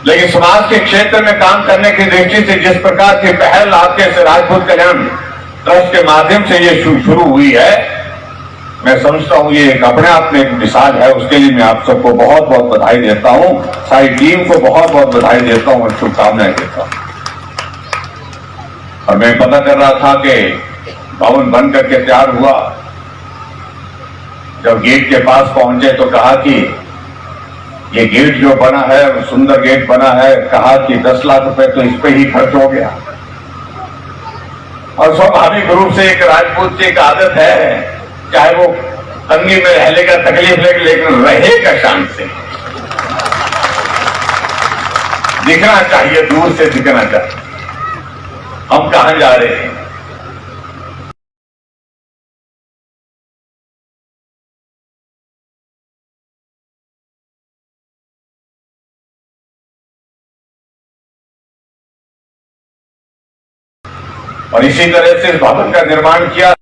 लेकिन समाज के क्षेत्र में काम करने की दृष्टि से जिस प्रकार की पहल आपके राजपूत कल्याण ट्रस्ट के माध्यम से ये शुरू हुई है, मैं समझता हूं ये अपने आप में एक मिसाल है। उसके लिए मैं आप सबको बहुत बहुत बधाई देता हूं, सारी टीम को बहुत बहुत बधाई देता हूं और शुभकामनाएं देता हूं। और मैं पता कर रहा था कि भवन बन करके तैयार हुआ, जब गेट के पास पहुंचे तो कहा कि ये गेट जो बना है, सुंदर गेट बना है, कहा कि 10 लाख रुपए तो इस पे ही खर्च हो गया। और स्वाभाविक रूप से एक राजपूत की एक आदत है, चाहे वो तंगी में रह लेगा, तकलीफ लेगा, लेकिन रहेगा शांत से। दिखना चाहिए, दूर से दिखना चाहिए हम कहां जा रहे हैं। और इसी तरह से इस भवन का निर्माण किया।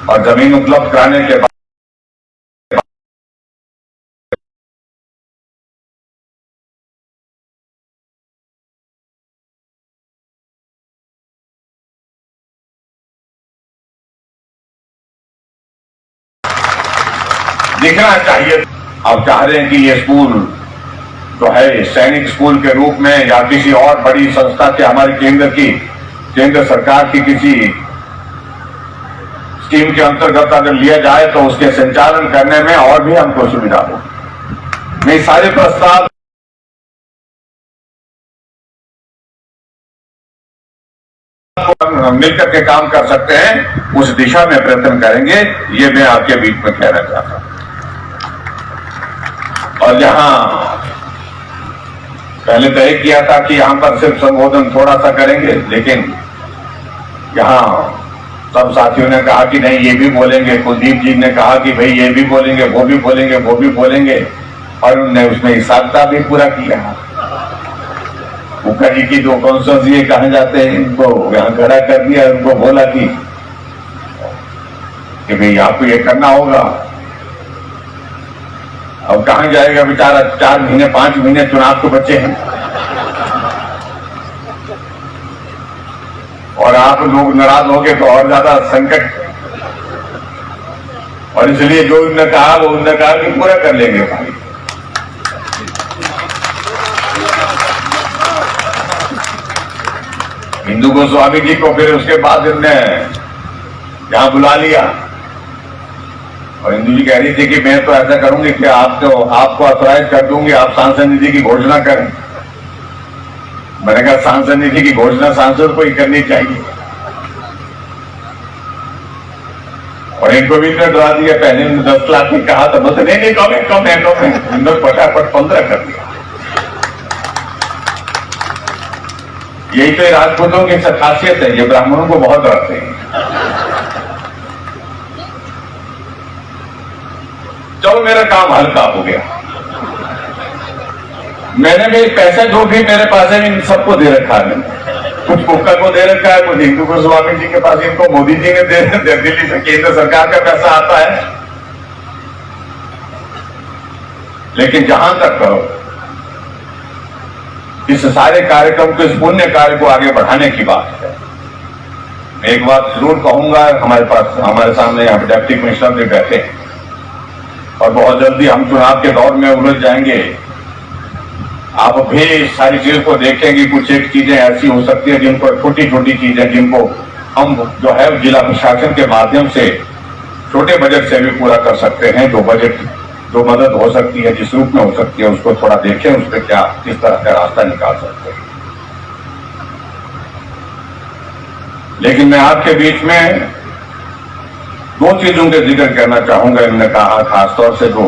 और जमीन उपलब्ध कराने के बाद दिखना चाहिए। अब चाह रहे हैं कि ये स्कूल जो है सैनिक स्कूल के रूप में या किसी और बड़ी संस्था के, हमारी केंद्र सरकार की किसी स्कीम के अंतर्गत अगर लिया जाए तो उसके संचालन करने में और भी हमको सुविधा हो। मैं सारे प्रस्ताव मिलकर के काम कर सकते हैं, उस दिशा में प्रयत्न करेंगे, ये मैं आपके बीच में कहना चाहता हूं। और जहां पहले तय किया था कि यहां पर सिर्फ संबोधन थोड़ा सा करेंगे, लेकिन यहां सब साथियों ने कहा कि नहीं ये भी बोलेंगे, कुलदीप जी ने कहा कि भाई ये भी बोलेंगे, वो भी बोलेंगे, वो भी बोलेंगे, और उन्होंने उसमें हिसाब भी पूरा किया। मुखर्जी की जो कॉन्स्टिट्यूएंसी कहा जाते हैं, इनको यहां खड़ा कर दिया, उनको बोला कि भाई आपको ये करना होगा। अब कहां जाएगा बेचारा, 4 महीने 5 महीने चुनाव के बच्चे हैं, और आप लोग नाराज हो गए तो और ज्यादा संकट। और इसलिए जो उन्होंने कहा वो उन्होंने कहा कि पूरा कर लेंगे भाई। हिंदू गोस्वामी जी को फिर उसके बाद इन्होंने यहां बुला लिया, और हिंदू जी कह रही थी कि मैं तो ऐसा करूंगी कि आपको ऑथराइज कर दूंगी, आप सांसद निधि की घोषणा करें। मैंने कहा सांसद निधि की घोषणा सांसद को ही करनी चाहिए, और इनको भी इतना डरा दिया। पहले 10 लाख में कहा था, बस नहीं कम है, इन्होंने फटाफट 15 कर दिया। यही तो राजपूतों की खासियत है, ये ब्राह्मणों को बहुत डरते हैं। चलो मेरा काम हल्का हो गया, मैंने भी पैसा जो भी मेरे पास है इन सबको दे रखा है। कुछ कुक्का को दे रखा है, कुछ हिंदू गोस्वामी जी के पास, इनको मोदी जी ने दे दिल्ली से केंद्र सरकार का पैसा आता है। लेकिन जहां तक इस सारे कार्यक्रम को, इस पुण्य कार्य को आगे बढ़ाने की बात है, मैं एक बात जरूर कहूंगा। हमारे सामने यहाँ डिप्टी कमिश्नर भी बैठे हैं, और बहुत जल्दी हम चुनाव के दौर में उलझ जाएंगे। आप भी सारी चीज को देखेंगे, कुछ एक चीजें ऐसी हो सकती है जिनको, छोटी छोटी चीजें जिनको हम जो है जिला प्रशासन के माध्यम से छोटे बजट से भी पूरा कर सकते हैं। जो मदद हो सकती है, जिस रूप में हो सकती है, उसको थोड़ा देखें, उस पर किस तरह का रास्ता निकाल सकते हैं। लेकिन मैं आपके बीच में दो चीजों के जिक्र करना चाहूंगा। इन्होंने कहा खासतौर से जो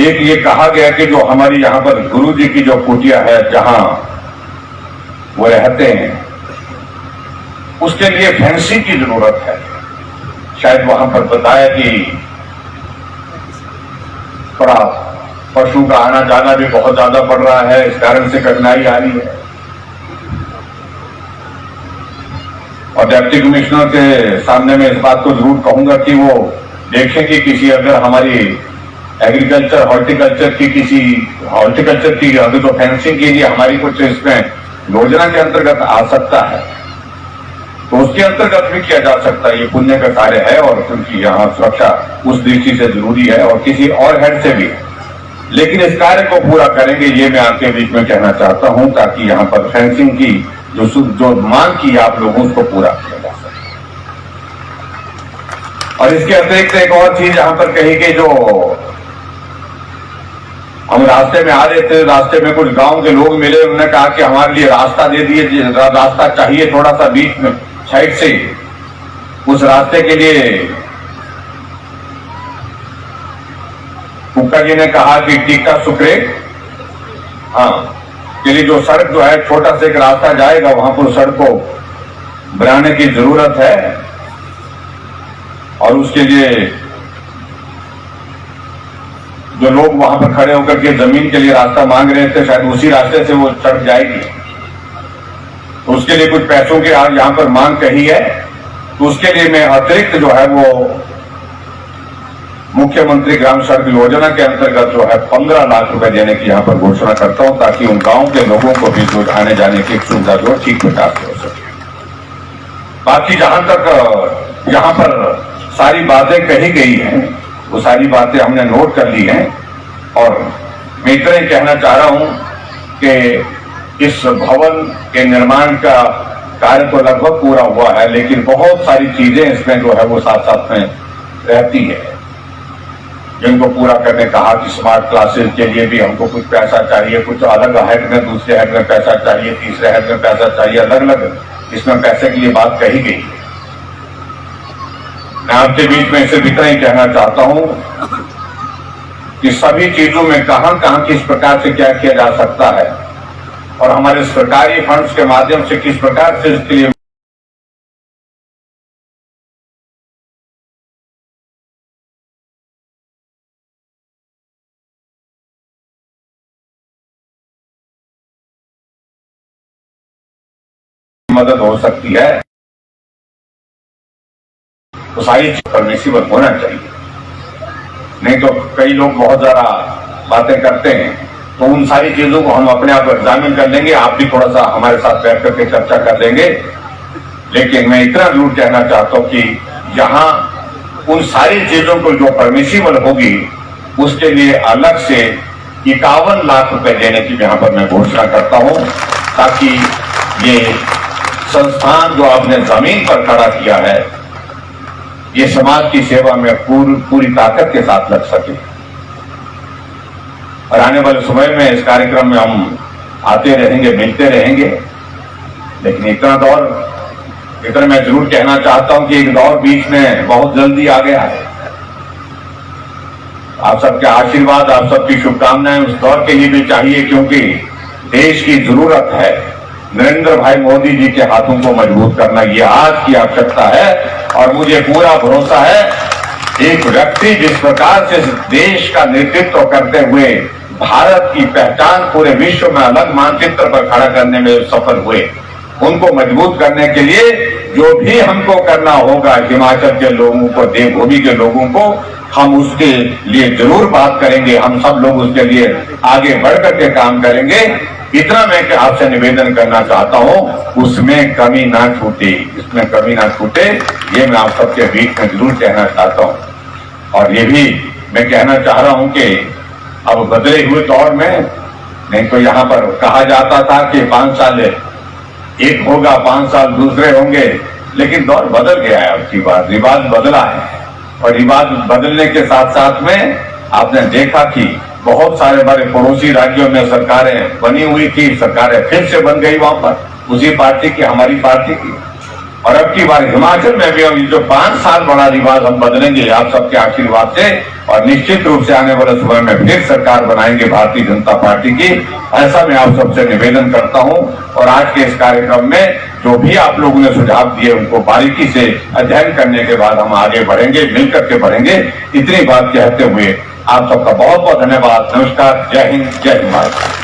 एक ये कहा गया कि जो हमारी यहां पर गुरु जी की जो कुटिया है जहां वो रहते हैं उसके लिए फैंसी की जरूरत है। शायद वहां पर बताया कि थोड़ा पशु का आना जाना भी बहुत ज्यादा पड़ रहा है, इस कारण से कठिनाई आ रही है। और डिप्टी कमिश्नर के सामने मैं इस बात को जरूर कहूंगा कि वो देखें कि किसी अगर हमारी एग्रीकल्चर हॉर्टिकल्चर की अगर तो फेंसिंग के लिए हमारी कुछ इसमें योजना के अंतर्गत आ सकता है तो उसके अंतर्गत भी किया जा सकता है। ये पुण्य का कार्य है और क्योंकि यहाँ सुरक्षा उस दृष्टि से जरूरी है और किसी और हेड से भी, लेकिन इस कार्य को पूरा करेंगे ये मैं आपके बीच में कहना चाहता हूं ताकि यहाँ पर फेंसिंग की जो मांग की आप लोगों उसको पूरा किया जा सके। और इसके अतिरिक्त एक और चीज यहाँ पर कही गई, जो हम रास्ते में आ रहे थे, रास्ते में कुछ गांव के लोग मिले, उन्होंने कहा कि हमारे लिए रास्ता दे दिए, रास्ता चाहिए थोड़ा सा बीच में साइड से। उस रास्ते के लिए कुक्का जी ने कहा कि टीका सुकरे के लिए जो सड़क जो है छोटा सा एक रास्ता जाएगा वहां पर सड़क को बनाने की जरूरत है और उसके लिए जो लोग वहां पर खड़े होकर के जमीन के लिए रास्ता मांग रहे थे शायद उसी रास्ते से वो सड़क जाएगी। तो उसके लिए कुछ पैसों की यहां पर मांग कही है, तो उसके लिए मैं अतिरिक्त जो है वो मुख्यमंत्री ग्राम सड़क योजना के अंतर्गत जो है 15 लाख रुपए देने की यहां पर घोषणा करता हूं ताकि उन गांव के लोगों को भी जो आने जाने की सुविधा जो ठीक प्रकार से हो सके। बाकी जहां तक यहां पर सारी बातें कही गई हैं वो सारी बातें हमने नोट कर ली हैं और मैं इतना ही कहना चाह रहा हूं कि इस भवन के निर्माण का कार्य तो लगभग पूरा हुआ है, लेकिन बहुत सारी चीजें इसमें जो है वो साथ साथ में रहती है जिनको पूरा करने कहा कि स्मार्ट क्लासेस के लिए भी हमको कुछ पैसा चाहिए, कुछ अलग हेड में दूसरे हेड में पैसा चाहिए, तीसरे हेड में पैसा चाहिए, अलग अलग इसमें पैसे के लिए बात कही गई। मैं आपके बीच में सिर्फ इतना ही कहना चाहता हूं कि सभी चीजों में कहां कहां किस प्रकार से क्या किया जा सकता है और हमारे सरकारी फंड्स के माध्यम से किस प्रकार से इसके लिए मदद हो सकती है, तो सारी चीज परमिसिबल होना चाहिए। नहीं तो कई लोग बहुत ज्यादा बातें करते हैं, तो उन सारी चीजों को हम अपने आप एग्जामिन कर लेंगे, आप भी थोड़ा सा हमारे साथ बैठ करके चर्चा कर लेंगे। लेकिन मैं इतना जरूर कहना चाहता हूं कि यहाँ उन सारी चीजों को जो परमिसिबल होगी उसके लिए अलग से 51 लाख रुपए देने की यहाँ पर मैं घोषणा करता हूं ताकि ये संस्थान जो आपने जमीन पर खड़ा किया है ये समाज की सेवा में पूरी ताकत के साथ लग सके। और आने वाले समय में इस कार्यक्रम में हम आते रहेंगे, मिलते रहेंगे, लेकिन इतना मैं जरूर कहना चाहता हूं कि एक दौर बीच में बहुत जल्दी आ गया है। आप सबके आशीर्वाद, आप सबकी शुभकामनाएं उस दौर के लिए भी चाहिए क्योंकि देश की जरूरत है नरेंद्र भाई मोदी जी के हाथों को मजबूत करना, ये आज की आवश्यकता है। और मुझे पूरा भरोसा है एक व्यक्ति जिस प्रकार से देश का नेतृत्व करते हुए भारत की पहचान पूरे विश्व में अलग मानचित्र पर खड़ा करने में सफल हुए, उनको मजबूत करने के लिए जो भी हमको करना होगा हिमाचल के लोगों को, देवभूमि के लोगों को, हम उसके लिए जरूर बात करेंगे। हम सब लोग उसके लिए आगे बढ़ करके काम करेंगे। इतना मैं आपसे निवेदन करना चाहता हूं उसमें कमी ना छूटे, इसमें कमी ना छूटे, ये मैं आप सबके बीच में जरूर कहना चाहता हूं। और ये भी मैं कहना चाह रहा हूं कि अब बदले हुए दौर में, नहीं तो यहां पर कहा जाता था कि 5 साल एक होगा, 5 साल दूसरे होंगे, लेकिन दौर बदल गया है। अब की बात, रिवाज बदला है और रिवाज बदलने के साथ साथ में आपने देखा कि बहुत सारे बड़े पड़ोसी राज्यों में सरकारें बनी हुई थी, सरकारें फिर से बन गई वहां पर। उसी पार्टी की, हमारी पार्टी की। और अब की बार हिमाचल में भी जो 5 साल बड़ा रिवाज हम बदलेंगे आप सबके आशीर्वाद से, और निश्चित रूप से आने वाले समय में फिर सरकार बनाएंगे भारतीय जनता पार्टी की। ऐसा मैं आप सबसे निवेदन करता हूं। और आज के इस कार्यक्रम में जो भी आप लोगों ने सुझाव दिए उनको बारीकी से अध्ययन करने के बाद हम आगे बढ़ेंगे, मिलकर के बढ़ेंगे। इतनी बात कहते हुए आप सबका बहुत बहुत धन्यवाद। नमस्कार। जय हिंद, जय हिमाचल।